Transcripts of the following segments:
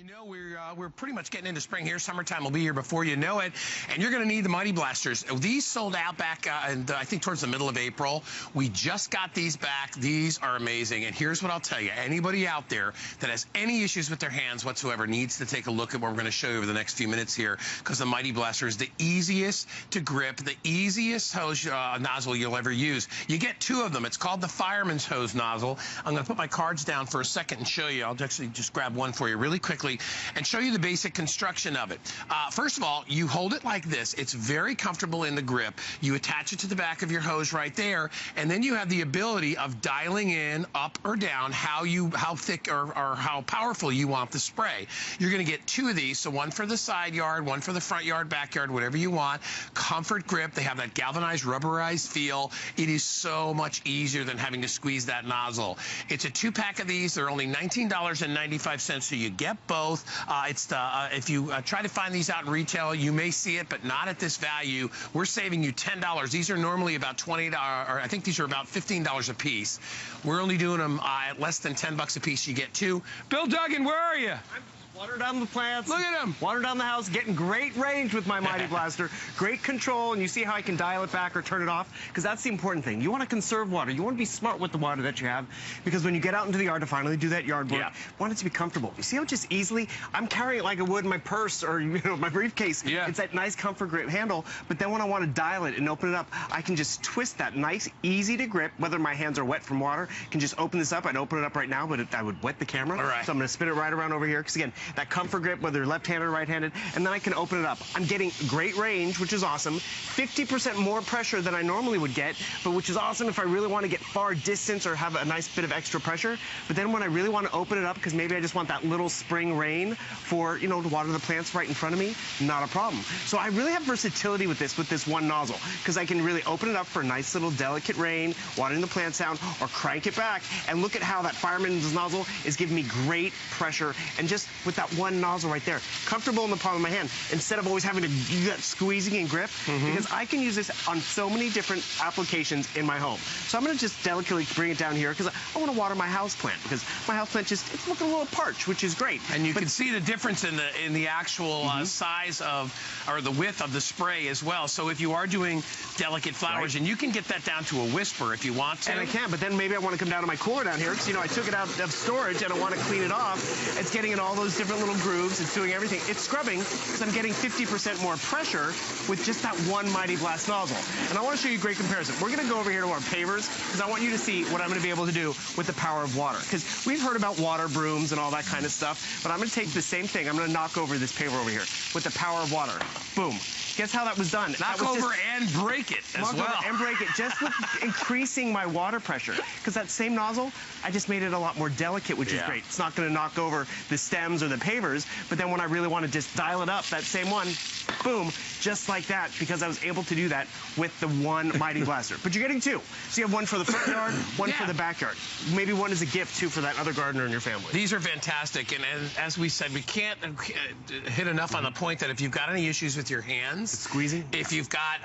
You know, we're pretty much getting into spring here. Summertime will be here before you know it, and you're going to need the Mighty Blasters. These sold out back, I think, towards the middle of April. We just got these back. These are amazing, and here's what I'll tell you. Anybody out there that has any issues with their hands whatsoever needs to take a look at what we're going to show you over the next few minutes here, because the Mighty Blaster is the easiest to grip, the easiest hose nozzle you'll ever use. You get two of them. It's called the Fireman's hose nozzle. I'm going to put my cards down for a second and show you. I'll actually just grab one for you really quickly and show you the basic construction of it. First of all, you hold it like this. It's very comfortable in the grip. You attach it to the back of your hose right there, and then you have the ability of dialing in up or down how thick or how powerful you want the spray. You're going to get two of these, so one for the side yard, one for the front yard, backyard, whatever you want. Comfort grip. They have that galvanized, rubberized feel. It is so much easier than having to squeeze that nozzle. It's a 2-pack of these. They're only $19.95, so you get both. If you try to find these out in retail, you may see it, but not at this value. We're saving you $10. These are normally about $20, or I think these are about $15 a piece. We're only doing them at less than $10 a piece. You get two. Bill Duggan, where are you? Water down the plants. Look at him. Water down the house. Getting great range with my Mighty Blaster. Great control, and you see how I can dial it back or turn it off? Because that's the important thing. You want to conserve water. You want to be smart with the water that you have, because when you get out into the yard to finally do that yard work, you want it to be comfortable. You see how just easily, I'm carrying it like I would my purse or my briefcase. Yeah. It's that nice comfort grip handle, but then when I want to dial it and open it up, I can just twist that nice, easy to grip, whether my hands are wet from water. I can just open this up. I'd open it up right now, but I would wet the camera. All right. So I'm going to spin it right around over here, because again, that comfort grip, whether left-handed or right-handed, and then I can open it up. I'm getting great range, which is awesome. 50% more pressure than I normally would get, but which is awesome if I really want to get far distance or have a nice bit of extra pressure. But then when I really want to open it up, because maybe I just want that little spring rain for, to water the plants right in front of me, not a problem. So I really have versatility with this one nozzle, because I can really open it up for a nice little delicate rain, watering the plants down, or crank it back. And look at how that Fireman's nozzle is giving me great pressure, and just with that one nozzle right there, comfortable in the palm of my hand, instead of always having to do that squeezing and grip, because I can use this on so many different applications in my home. So I'm going to just delicately bring it down here, because I want to water my house plant, because my house plant it's looking a little parched, which is great. And you can see the difference in the actual size of, or the width of the spray as well. So if you are doing delicate flowers, and you can get that down to a whisper if you want to. And I can, but then maybe I want to come down to my cooler down here, because I took it out of storage and I want to clean it off. It's getting in all those different little grooves. It's doing everything. It's scrubbing, because I'm getting 50% more pressure with just that one Mighty Blast nozzle. And I want to show you a great comparison. We're going to go over here to our pavers, because I want you to see what I'm going to be able to do with the power of water. Because we've heard about water brooms and all that kind of stuff, but I'm going to take the same thing. I'm going to knock over this paver over here with the power of water. Boom. Guess how that was done? Knock over and break it as well. And break it, just with increasing my water pressure. Because that same nozzle, I just made it a lot more delicate, which is great. It's not going to knock over the stems or the pavers, but then when I really want to just dial it up, that same one, boom, just like that, because I was able to do that with the one Mighty Blaster. But you're getting two. So you have one for the front yard, one for the backyard. Maybe one is a gift, too, for that other gardener in your family. These are fantastic, and as we said, we can't hit enough on the point that if you've got any issues with your hands, it's squeezing. If you've got,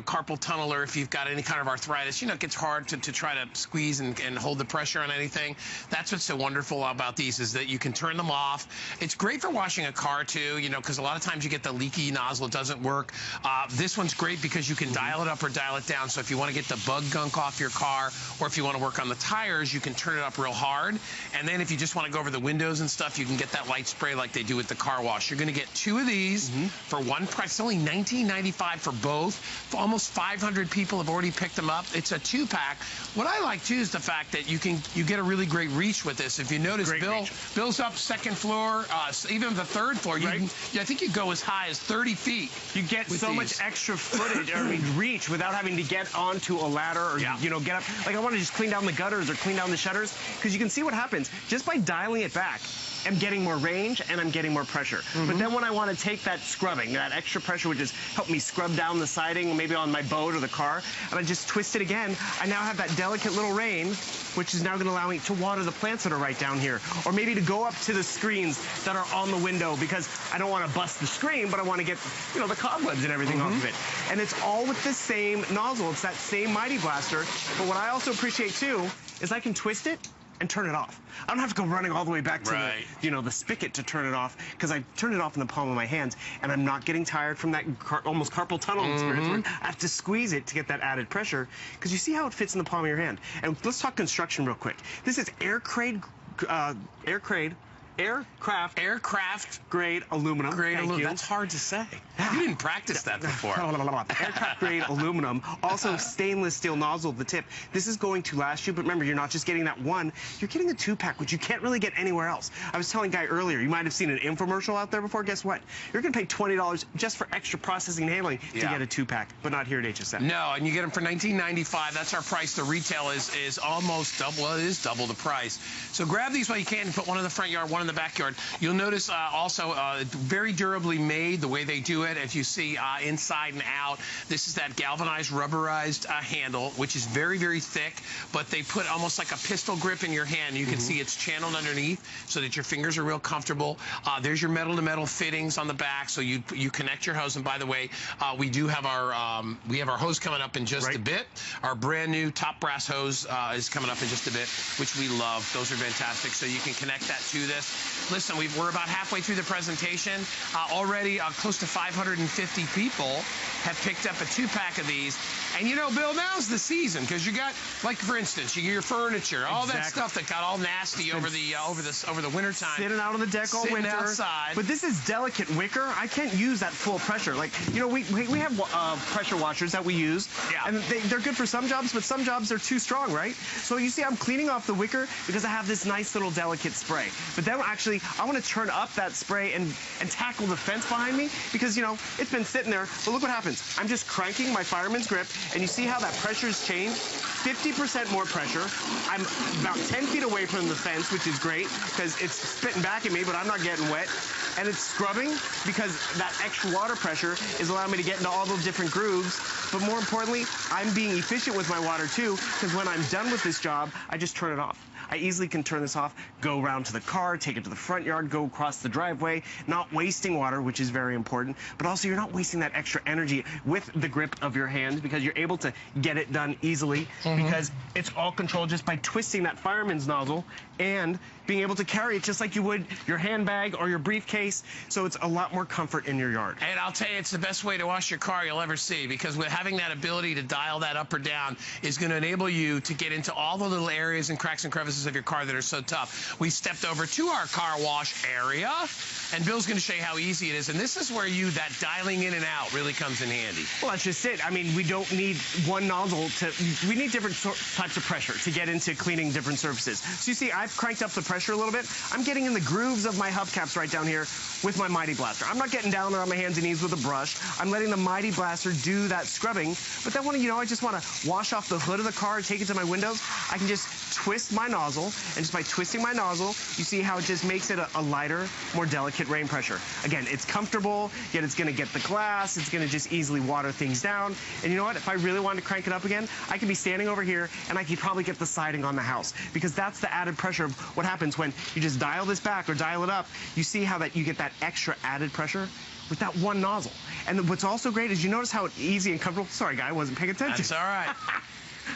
carpal tunnel, or if you've got any kind of arthritis, it gets hard to try to squeeze and hold the pressure on anything. That's what's so wonderful about these, is that you can turn them off. It's great for washing a car, too, because a lot of times you get the leaky nozzle. It doesn't work. This one's great because you can dial it up or dial it down. So if you want to get the bug gunk off your car, or if you want to work on the tires, you can turn it up real hard. And then if you just want to go over the windows and stuff, you can get that light spray like they do with the car wash. You're going to get two of these for one price. It's only $19.95 for both. Almost 500 people have already picked them up. It's a 2-pack. What I like, too, is the fact that you get a really great reach with this. If you notice, Bill's up second floor, even the third floor. I think you go as high as 30 feet. You get so much extra footage, reach, without having to get onto a ladder or, get up. Like, I want to just clean down the gutters or clean down the shutters, because you can see what happens. Just by dialing it back, I'm getting more range and I'm getting more pressure. But then when I want to take that scrubbing, that extra pressure would just help me scrub down the siding, maybe on my boat or the car, and I just twist it again, I now have that delicate little rain, which is now going to allow me to water the plants that are right down here. Or maybe to go up to the screens that are on the window, because I don't want to bust the screen, but I want to get, the cobwebs and everything off of it. And it's all with the same nozzle. It's that same Mighty Blaster. But what I also appreciate, too, is I can twist it and turn it off. I don't have to go running all the way back to the spigot to turn it off, because I turn it off in the palm of my hands, and I'm not getting tired from that almost carpal tunnel experience where I have to squeeze it to get that added pressure, because you see how it fits in the palm of your hand. And let's talk construction real quick. This is aircraft grade aluminum. That's hard to say. You didn't practice that before. Aircraft grade aluminum. Also stainless steel nozzle at the tip. This is going to last you, but remember, you're not just getting that one, you're getting a 2-pack, which you can't really get anywhere else. I was telling Guy earlier, you might have seen an infomercial out there before. Guess what? You're going to pay $20 just for extra processing and handling to get a 2-pack, but not here at HSN. No, and you get them for $19.95. That's our price. The retail is almost double. Well, it is double the price. So grab these while you can and put one in the front yard, one in the backyard. You'll notice also very durably made the way they do it. If you see inside and out, this is that galvanized, rubberized handle, which is very, very thick, but they put almost like a pistol grip in your hand. You can see it's channeled underneath so that your fingers are real comfortable. There's your metal-to-metal fittings on the back, so you connect your hose. And by the way, we do have our hose coming up in just a bit. Our brand new top brass hose is coming up in just a bit, which we love. Those are fantastic. So you can connect that to this. Listen, we're about halfway through the presentation. Already close to 550 people have picked up a 2-pack of these. And you know, Bill, now's the season, because you got, like, for instance, you get your furniture, all that stuff that got all nasty over the wintertime. Sitting out on the deck all winter. Outside. But this is delicate wicker. I can't use that full pressure. Like, you know, we have pressure washers that we use, and they're good for some jobs, but some jobs are too strong, right? So you see, I'm cleaning off the wicker because I have this nice little delicate spray. But then actually, I want to turn up that spray and tackle the fence behind me, because, you know, it's been sitting there. But look what happens. I'm just cranking my Fireman's grip, and you see how that pressure's changed? 50% more pressure. I'm about 10 feet away from the fence, which is great, because it's spitting back at me, but I'm not getting wet. And it's scrubbing, because that extra water pressure is allowing me to get into all those different grooves. But more importantly, I'm being efficient with my water too, because when I'm done with this job, I just turn it off. I easily can turn this off, go around to the car, take it to the front yard, go across the driveway, not wasting water, which is very important, but also you're not wasting that extra energy with the grip of your hand, because you're able to get it done easily, because it's all controlled just by twisting that Fireman's nozzle and being able to carry it just like you would your handbag or your briefcase. So it's a lot more comfort in your yard. And I'll tell you, it's the best way to wash your car you'll ever see, because with having that ability to dial that up or down is going to enable you to get into all the little areas and cracks and crevices of your car that are so tough. We stepped over to our car wash area, and Bill's going to show you how easy it is. And this is where that dialing in and out really comes in handy. Well, that's just it. I mean, we don't need one nozzle we need different types of pressure to get into cleaning different surfaces. So you see, I've cranked up the pressure a little bit. I'm getting in the grooves of my hubcaps right down here with my Mighty Blaster. I'm not getting down there on my hands and knees with a brush. I'm letting the Mighty Blaster do that scrubbing. But then when, you know, I just want to wash off the hood of the car and take it to my windows, I can just twist my nozzle, and just by twisting my nozzle, you see how it just makes it a lighter, more delicate rain pressure. Again, it's comfortable, yet it's going to get the glass, it's going to just easily water things down. And you know what? If I really wanted to crank it up again, I could be standing over here, and I could probably get the siding on the house, because that's the added pressure of what happens when you just dial this back or dial it up. You see how that you get that extra added pressure with that one nozzle. And what's also great is you notice how it's easy and comfortable. Sorry, Guy, I wasn't paying attention. That's all right.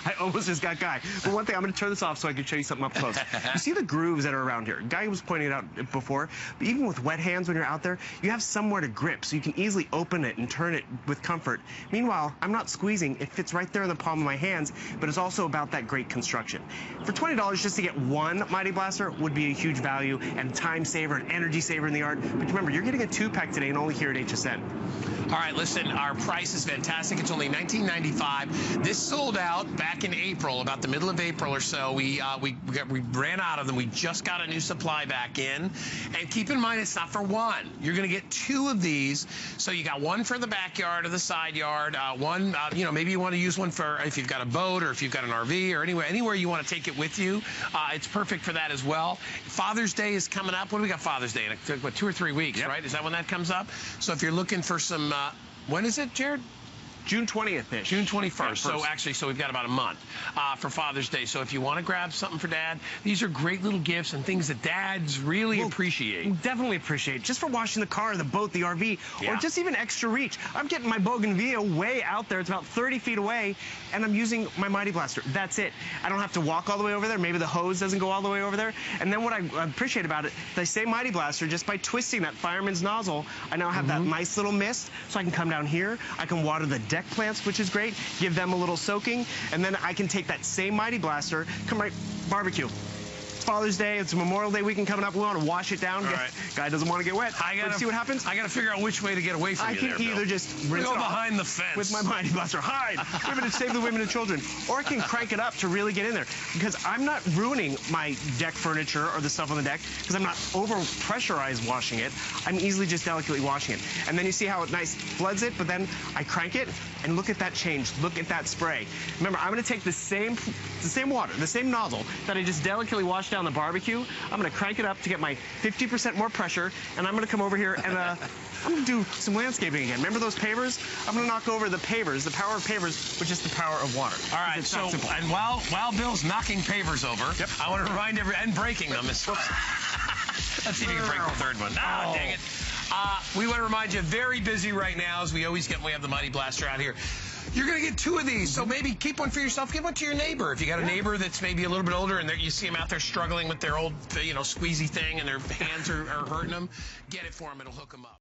I almost just got Guy. But one thing, I'm going to turn this off so I can show you something up close. You see the grooves that are around here? Guy was pointing it out before. But even with wet hands when you're out there, you have somewhere to grip, so you can easily open it and turn it with comfort. Meanwhile, I'm not squeezing. It fits right there in the palm of my hands, but it's also about that great construction. For $20 just to get one Mighty Blaster would be a huge value and time saver and energy saver in the yard. But remember, you're getting a 2-pack today and only here at HSN. All right, listen, our price is fantastic. It's only $19.95. This sold out back in April, about the middle of April or so. We ran out of them. We just got a new supply back in. And keep in mind, it's not for one. You're going to get 2 of these. So you got one for the backyard or the side yard. One, you know, maybe you want to use one for if you've got a boat or if you've got an RV or anywhere you want to take it with you. It's perfect for that as well. Father's Day is coming up. What do we got Father's Day in? What, 2 or 3 weeks, right? Is that when that comes up? So if you're looking for some, when is it, Jared? June 20th-ish. June 21st. Yeah, So we've got about a month for Father's Day. So if you want to grab something for Dad, these are great little gifts and things that dads really appreciate. Definitely appreciate. Just for washing the car, the boat, the RV, Yeah. or just even extra reach. I'm getting my bougainvillea way out there. It's about 30 feet away, and I'm using my Mighty Blaster. That's it. I don't have to walk all the way over there. Maybe the hose doesn't go all the way over there. And then what I appreciate about it, the same Mighty Blaster, just by twisting that Fireman's nozzle, I now have that nice little mist, so I can come down here. I can water the deck plants, which is great, give them a little soaking, and then I can take that same Mighty Blaster, come right, barbecue. It's Father's Day, it's Memorial Day weekend coming up. We want to wash it down. Right. Guy doesn't want to get wet. See what happens? I got to figure out which way to get away from I you can there, either Bill. just rinse Go it off behind the fence with my Mighty Blaster, hide, women to save the women and children, or I can crank it up to really get in there, because I'm not ruining my deck furniture or the stuff on the deck, because I'm not over pressurized washing it. I'm easily just delicately washing it. And then you see how it nice floods it, but then I crank it, and look at that change. Look at that spray. Remember, I'm going to take the same water, the same nozzle that I just delicately washed down the barbecue. I'm going to crank it up to get my 50% more pressure, and I'm going to come over here and I'm going to do some landscaping again. Remember those pavers? I'm going to knock over the pavers, the power of pavers, which is the power of water. All right, so and while Bill's knocking pavers over, I want to remind everyone, and breaking them. Let's see if you can break the third one. Oh, dang it. We want to remind you, very busy right now, as we always get when we have the Mighty Blaster out here. You're going to get 2 of these, so maybe keep one for yourself. Give one to your neighbor. If you got a neighbor that's maybe a little bit older and you see them out there struggling with their old, squeezy thing and their hands are hurting them, get it for them. It'll hook them up.